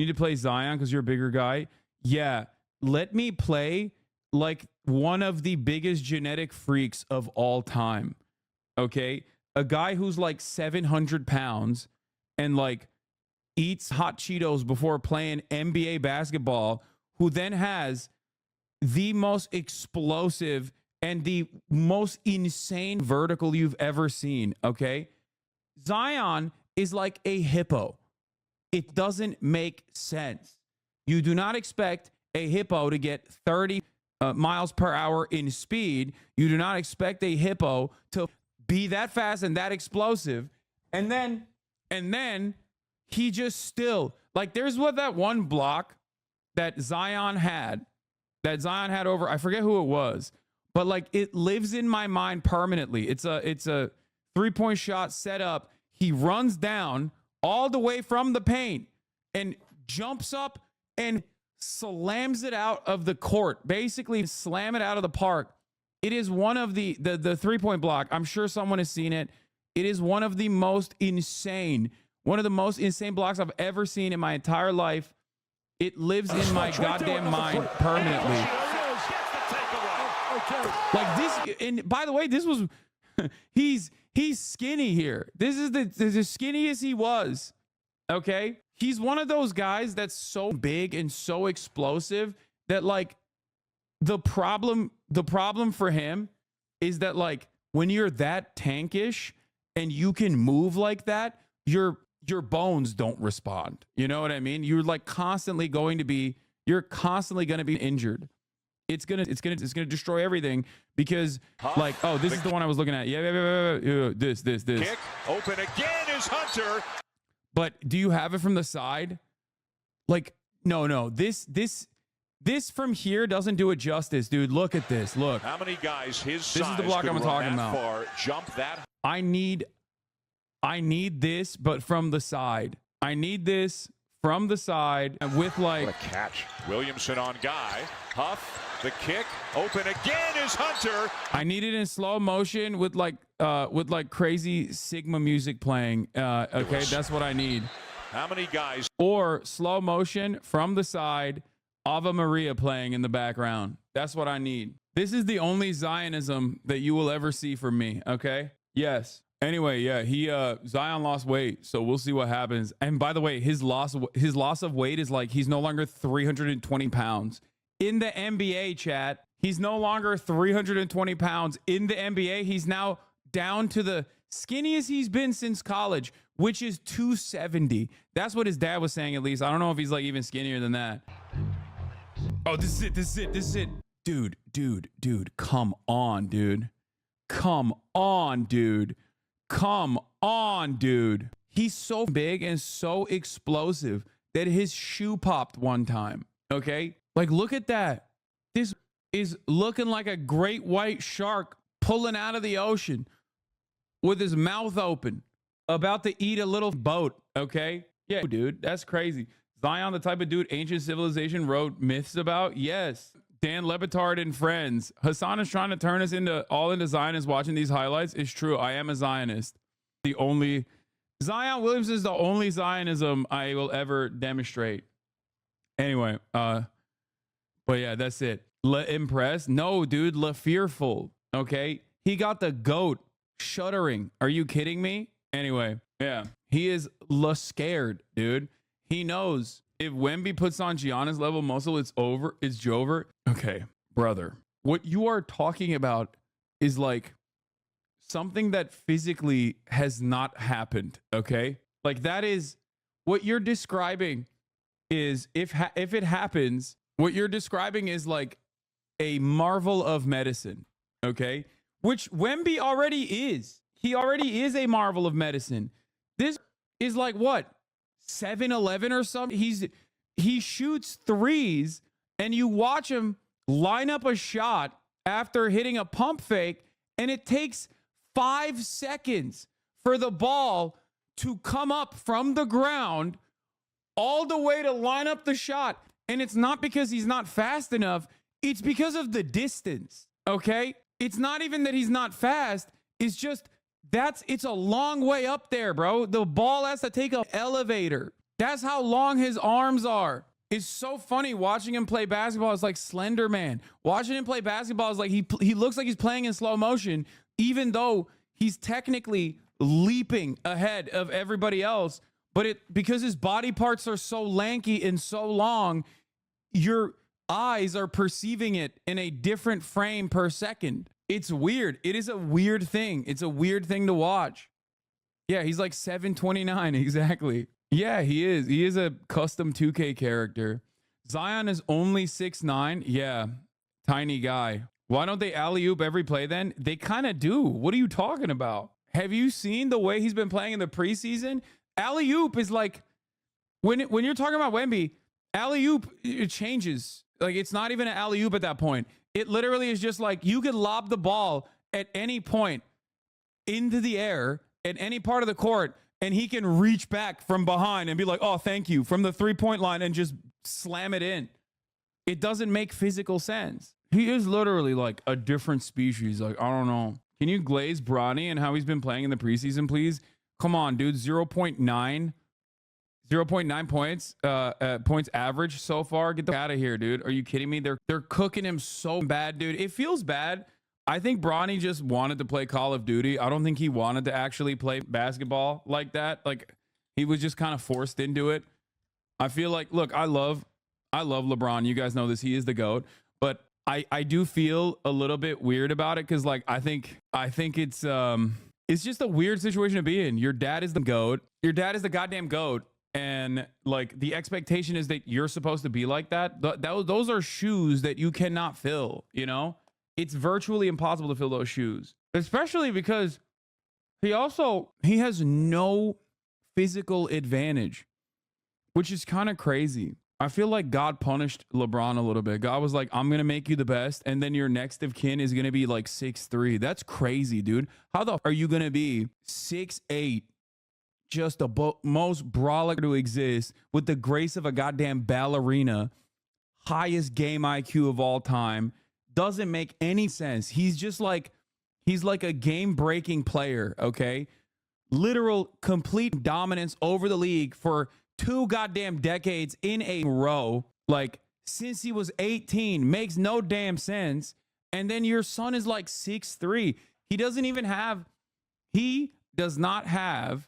need to play Zion because you're a bigger guy. Yeah, let me play like one of the biggest genetic freaks of all time. Okay, a guy who's like 700 pounds and like eats hot Cheetos before playing NBA basketball, who then has the most explosive and the most insane vertical you've ever seen. Okay, Zion is like a hippo. It doesn't make sense. You do not expect a hippo to get 30 miles per hour in speed. You do not expect a hippo to be that fast and that explosive. And then he just still, like, there's what that one block that Zion had over, I forget who it was, but like it lives in my mind permanently. It's a 3-point shot set up. He runs down all the way from the paint and jumps up and slams it out of the court, basically slam it out of the park. It is one of the 3-point block. I'm sure someone has seen it. It is one of the most insane blocks I've ever seen in my entire life. It lives in my goddamn mind permanently. Like this, and by the way, this was, he's skinny here. This is the skinniest he was. Okay. He's one of those guys that's so big and so explosive that like the problem for him is that like when you're that tankish and you can move like that, your bones don't respond. You know what I mean? You're like constantly going to be injured. It's gonna destroy everything because like, oh, this is the one I was looking at. Yeah. This. Kick open again is Hunter. But do you have it from the side? Like, no. This from here doesn't do it justice, dude. Look at this. Look. How many guys his size this is the block I'm talking about. Far, jump that. I need this, but from the side. I need this from the side with like what a catch. Williamson on Guy. Huff. The kick open again is Hunter. I need it in slow motion with like crazy Sigma music playing. Okay, that's what I need. How many guys? Or slow motion from the side, Ave Maria playing in the background. That's what I need. This is the only Zionism that you will ever see from me. Okay. Yes. Anyway, yeah, Zion lost weight, so we'll see what happens. And by the way, his loss of weight is like he's no longer 320 pounds. In the NBA, chat, he's no longer 320 pounds. In the NBA, he's now down to the skinniest he's been since college, which is 270. That's what his dad was saying, at least. I don't know if he's like even skinnier than that. Oh, this is it. Dude, come on, dude. Come on, dude. He's so big and so explosive that his shoe popped one time, okay? Like, look at that. This is looking like a great white shark pulling out of the ocean with his mouth open, about to eat a little boat, okay? Yeah, dude, that's crazy. Zion, the type of dude ancient civilization wrote myths about? Yes. Dan Lebitard and friends. Hasan is trying to turn us into Zionists watching these highlights. It's true. I am a Zionist. Zion Williamson is the only Zionism I will ever demonstrate. Anyway, but yeah, that's it. La impressed? No, dude. La fearful. Okay. He got the goat shuddering. Are you kidding me? Anyway, yeah. He is la scared, dude. He knows if Wemby puts on Giannis level muscle, it's over. It's Jover. Okay, brother. What you are talking about is like something that physically has not happened. Okay. Like that is what you're describing is if it happens, what you're describing is like a marvel of medicine, okay? Which Wemby already is. He already is a marvel of medicine. This is like what? 7-11 or something? He shoots threes and you watch him line up a shot after hitting a pump fake and it takes 5 seconds for the ball to come up from the ground all the way to line up the shot. And it's not because he's not fast enough. It's because of the distance, okay? It's not even that he's not fast. It's just it's a long way up there, bro. The ball has to take an elevator. That's how long his arms are. It's so funny watching him play basketball. It's like Slender Man. Watching him play basketball is like he looks like he's playing in slow motion, even though he's technically leaping ahead of everybody else. But because his body parts are so lanky and so long, your eyes are perceiving it in a different frame per second. It's weird. It is a weird thing. It's a weird thing to watch. Yeah, he's like 729 exactly. Yeah, he is. He is a custom 2K character. Zion is only 6'9". Yeah, tiny guy. Why don't they alley-oop every play then? They kind of do. What are you talking about? Have you seen the way he's been playing in the preseason? Alley-oop is like, when you're talking about Wemby, alley-oop, it changes. Like, it's not even an alley-oop at that point. It literally is just like, you could lob the ball at any point into the air at any part of the court, and he can reach back from behind and be like, oh, thank you, from the three-point line, and just slam it in. It doesn't make physical sense. He is literally like a different species. Like, I don't know. Can you glaze Bronny and how he's been playing in the preseason, please? Come on, dude. 0.9 points, points average so far. Get the out of here, dude. Are you kidding me? They're cooking him so bad, dude. It feels bad. I think Bronny just wanted to play Call of Duty. I don't think he wanted to actually play basketball like that. Like, he was just kind of forced into it. I feel like, look, I love LeBron. You guys know this. He is the GOAT. But I do feel a little bit weird about it because, like, I think it's just a weird situation to be in. Your dad is the GOAT. Your dad is the goddamn GOAT. And, like, the expectation is that you're supposed to be like that. Those are shoes that you cannot fill, you know? It's virtually impossible to fill those shoes, especially because he has no physical advantage, which is kind of crazy. I feel like God punished LeBron a little bit. God was like, I'm going to make you the best. And then your next of kin is going to be like 6'3". That's crazy, dude. How the are you going to be 6'8", just the most brawler to exist with the grace of a goddamn ballerina, highest game IQ of all time? Doesn't make any sense. He's like a game-breaking player, okay? Literal complete dominance over the league for 2 goddamn decades in a row, like since he was 18. Makes no damn sense. And then your son is like 6'3". He does not have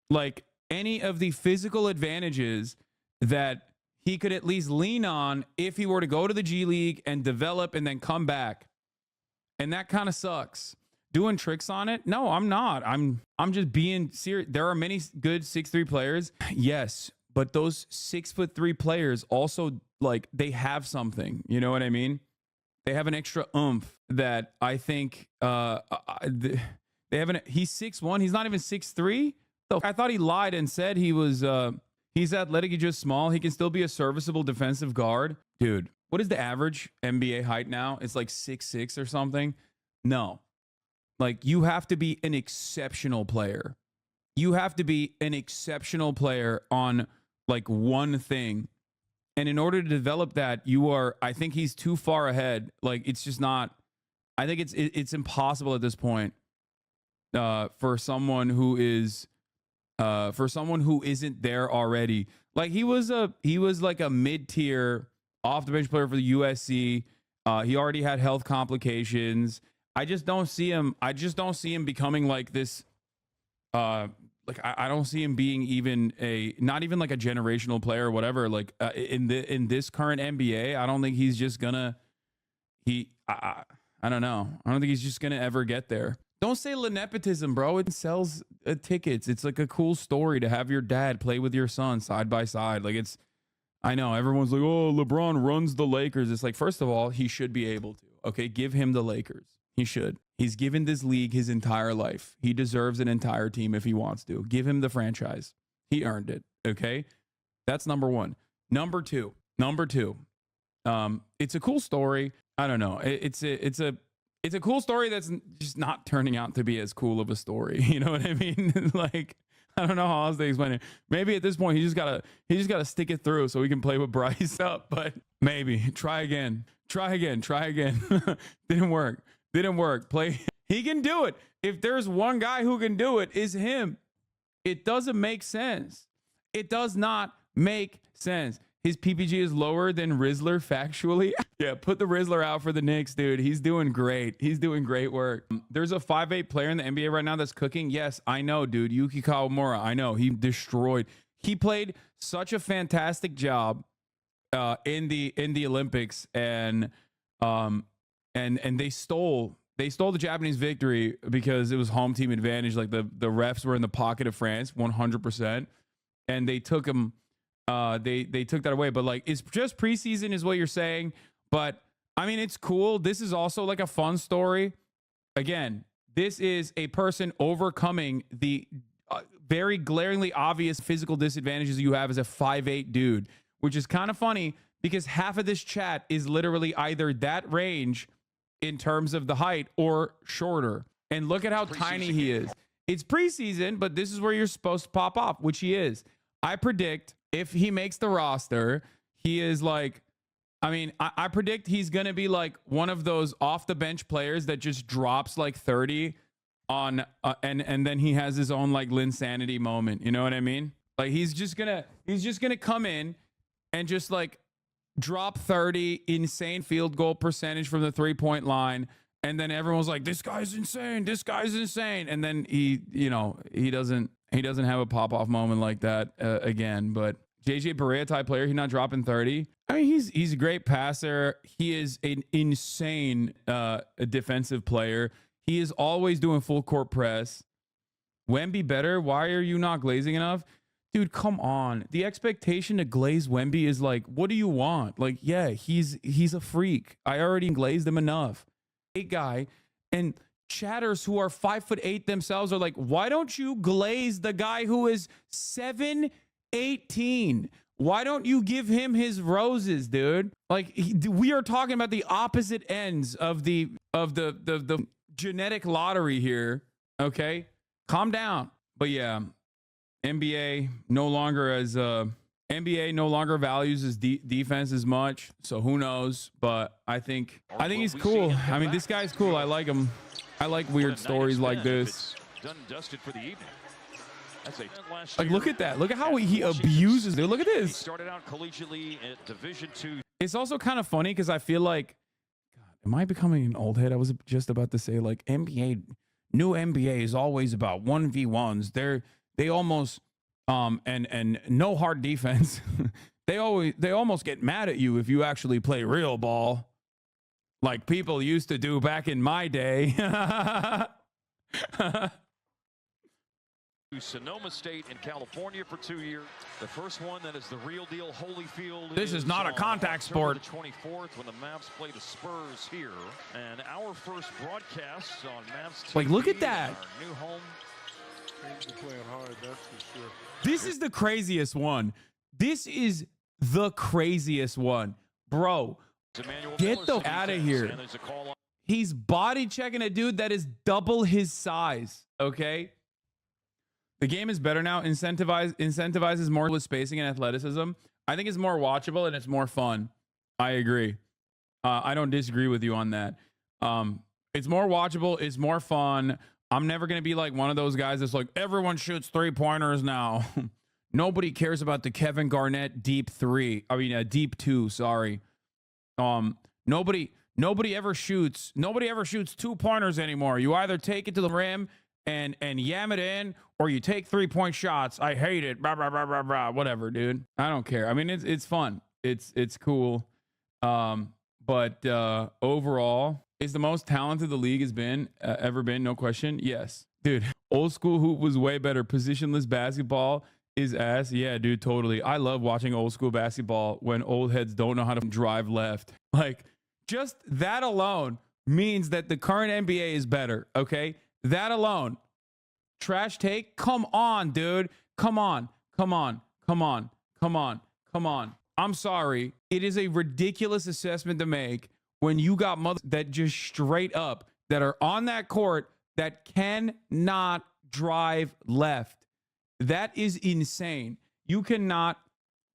like any of the physical advantages that he could at least lean on if he were to go to the G League and develop and then come back. And that kind of sucks. Doing tricks on it? No, I'm not. I'm just being serious. There are many good 6'3" players. Yes, but those 6'3" players also, like, they have something. You know what I mean? They have an extra oomph that I think they haven't. He's 6'1". He's not even 6'3". So I thought he lied and said he was he's athletic, he's just small. He can still be a serviceable defensive guard. Dude, what is the average NBA height now? It's like 6'6" or something. No. Like, you have to be an exceptional player. You have to be an exceptional player on, like, one thing. And in order to develop that, I think he's too far ahead. Like, it's just not, I think it's impossible at this point for someone who isn't there already. Like, he was like a mid-tier off the bench player for the USC. He already had health complications. I just don't see him becoming like this. Like, I don't see him being not even like a generational player or whatever. Like, in this current NBA, I don't think he's just gonna, I don't know. I don't think he's just gonna ever get there. Don't say nepotism, bro. It sells tickets. It's like a cool story to have your dad play with your son side by side. Like, I know everyone's like, oh, LeBron runs the Lakers. It's like, first of all, he should be able to. Okay, give him the Lakers. He should. He's given this league his entire life. He deserves an entire team if he wants to. Give him the franchise. He earned it. Okay, that's number one. Number two. It's a cool story. I don't know. It's a cool story that's just not turning out to be as cool of a story. You know what I mean? Like, I don't know how else to explain it. Maybe at this point he just gotta stick it through so we can play with Bryce up. But maybe try again. Didn't work. Play. He can do it. If there's one guy who can do it, is him. It doesn't make sense. It does not make sense. His PPG is lower than Rizzler factually. Yeah, put the Rizzler out for the Knicks, dude. He's doing great. He's doing great work. There's a 5'8" player in the NBA right now that's cooking. Yes, I know, dude. Yuki Kawamura. I know. He destroyed. He played such a fantastic job in the Olympics, and they stole the Japanese victory because it was home team advantage. Like the refs were in the pocket of France 100%, and they took him. They took that away, but like it's just preseason is what you're saying. But I mean, it's cool. This is also like a fun story. Again, this is a person overcoming the very glaringly obvious physical disadvantages you have as a 5'8" dude, which is kind of funny because half of this chat is literally either that range in terms of the height or shorter. And look at how tiny he is. It's preseason, but this is where you're supposed to pop off, which he is. I predict if he makes the roster, he is like, I mean, I predict he's going to be like one of those off the bench players that just drops like 30 on, and then he has his own like Linsanity moment. You know what I mean? Like he's just gonna come in and just like drop 30, insane field goal percentage from the 3-point line. And then everyone's like, this guy's insane. This guy's insane. And then he doesn't have a pop off moment like that again. But JJ Barea type player, he's not dropping 30. I mean, he's a great passer. He is an insane defensive player. He is always doing full court press. Wemby better. Why are you not glazing enough? Dude, come on. The expectation to glaze Wemby is like, what do you want? Like, yeah, he's a freak. I already glazed him enough. A guy, and chatters who are 5'8" themselves are like, why don't you glaze the guy who is 7'18"? Why don't you give him his roses, dude? Like we are talking about the opposite ends of the genetic lottery here. Okay, calm down. But yeah, NBA no longer values his defense as much. So who knows? But I think he's cool. I mean, this guy's cool. I like him. I like weird stories like this. Done and dusted for the evening. Like, look at that. Look at how he abuses it. Look at this. He started out collegiately at Division II. It's also kind of funny because I feel like, God, am I becoming an old head? I was just about to say, like, new NBA is always about 1v1s. They almost and no hard defense. they almost get mad at you if you actually play real ball, like people used to do back in my day. Sonoma State in California for 2 years. The first one that is the real deal, Holyfield. This is not a contact sport. The 24th when the Mavs play the Spurs here, and our first broadcast on Mavs TV. Like, look at that. Our new home. Playing hard, that's for sure. This is the craziest one. This is the craziest one, bro. Get the out of here. He's body checking a dude that is double his size. Okay. The game is better now. Incentivizes more with spacing and athleticism. I think it's more watchable and it's more fun. I agree. I don't disagree with you on that. It's more watchable. It's more fun. I'm never going to be like one of those guys that's like, everyone shoots 3-pointers now. Nobody cares about the Kevin Garnett deep 2. Sorry. Nobody ever shoots 2-pointers anymore. You either take it to the rim and yam it in, or you take 3-point shots. I hate it. Blah, blah, blah, blah, blah. Whatever, dude. I don't care. I mean, it's fun. It's cool. But overall, is the most talented the league has been ever been, no question. Yes, dude. Old school hoop was way better. Positionless basketball is ass. Yeah, dude, totally. I love watching old school basketball when old heads don't know how to drive left. Like, just that alone means that the current NBA is better. Okay, that alone. Trash take. Come on, dude. Come on. I'm sorry. It is a ridiculous assessment to make when you got mothers that just straight up that are on that court that cannot drive left. That is insane. You cannot,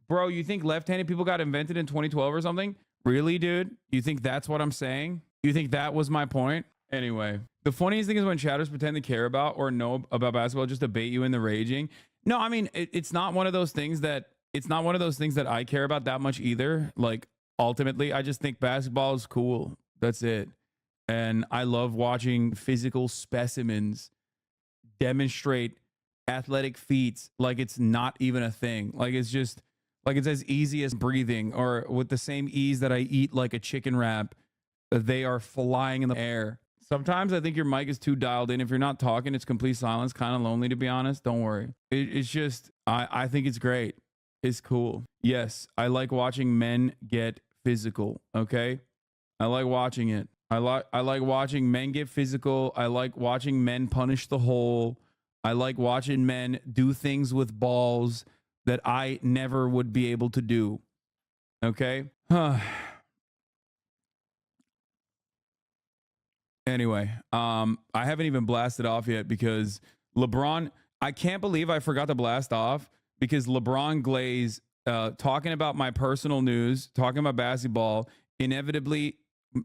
bro. You think left-handed people got invented in 2012 or something? Really, dude? You think that's what I'm saying? You think that was my point? Anyway, the funniest thing is when chatters pretend to care about or know about basketball just to bait you into raging. No, I mean, it's not one of those things that I care about that much either. Like, ultimately, I just think basketball is cool. That's it. And I love watching physical specimens demonstrate athletic feats like it's not even a thing. Like, it's just like it's as easy as breathing, or with the same ease that I eat like a chicken wrap, they are flying in the air. Sometimes I think your mic is too dialed in. If you're not talking, it's complete silence. Kind of lonely, to be honest. Don't worry. It's just, I think it's great. It's cool. Yes, I like watching men get physical. Okay, I like watching it. I like watching men get physical. I like watching men punish the hole. I like watching men do things with balls that I never would be able to do. Okay. Anyway, I haven't even blasted off yet because LeBron, I can't believe I forgot to blast off because LeBron Glaze, talking about my personal news, talking about basketball, inevitably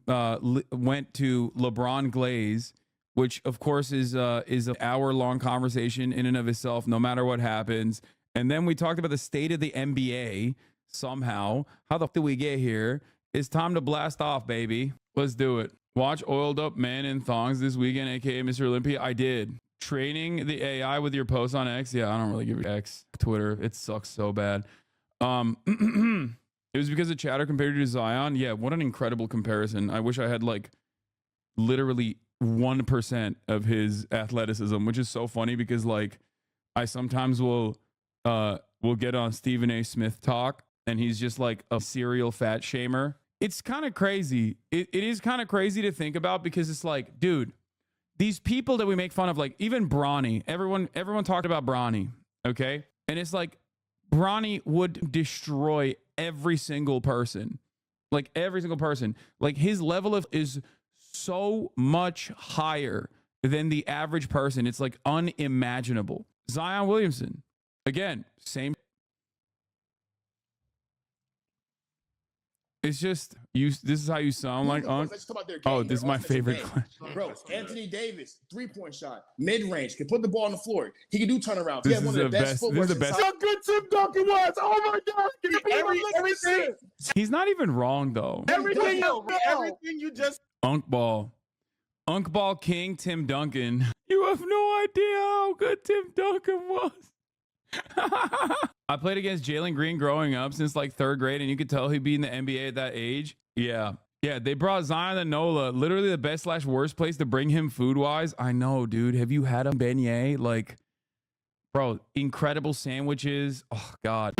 went to LeBron Glaze, which of course is an hour-long conversation in and of itself, no matter what happens. And then we talked about the state of the NBA somehow. How the fuck did we get here? It's time to blast off, baby. Let's do it. Watch Oiled Up Man in Thongs this weekend, aka Mr. Olympia. I did. Training the AI with your posts on X. Yeah, I don't really give a X. Twitter. It sucks so bad. It was because of chatter compared to Zion. Yeah, what an incredible comparison. I wish I had like literally 1% of his athleticism, which is so funny because like I sometimes will get on Stephen A. Smith talk and he's just like a serial fat shamer. It's kind of crazy. It is kind of crazy to think about because it's like, dude, these people that we make fun of, like even Bronny, everyone talked about Bronny, okay? And it's like Bronny would destroy every single person. Like every single person. Like his level of is so much higher than the average person. It's like unimaginable. Zion Williamson, again, same. It's just you. This is how you sound like. Let's talk about their game. Oh, this is my favorite. Bro, Anthony Davis, 3-point shot, mid range, can put the ball on the floor. He can do turnarounds. This is the best. This is the best. How good Tim Duncan was! Oh my God! Everything. He's not even wrong though. Everything you just. Unk ball King Tim Duncan. You have no idea how good Tim Duncan was. I played against Jalen Green growing up since like 3rd grade, and you could tell he'd be in the NBA at that age. Yeah. They brought Zion and Nola, literally the best / worst place to bring him food wise. I know, dude. Have you had a beignet? Like, bro, incredible sandwiches. Oh God.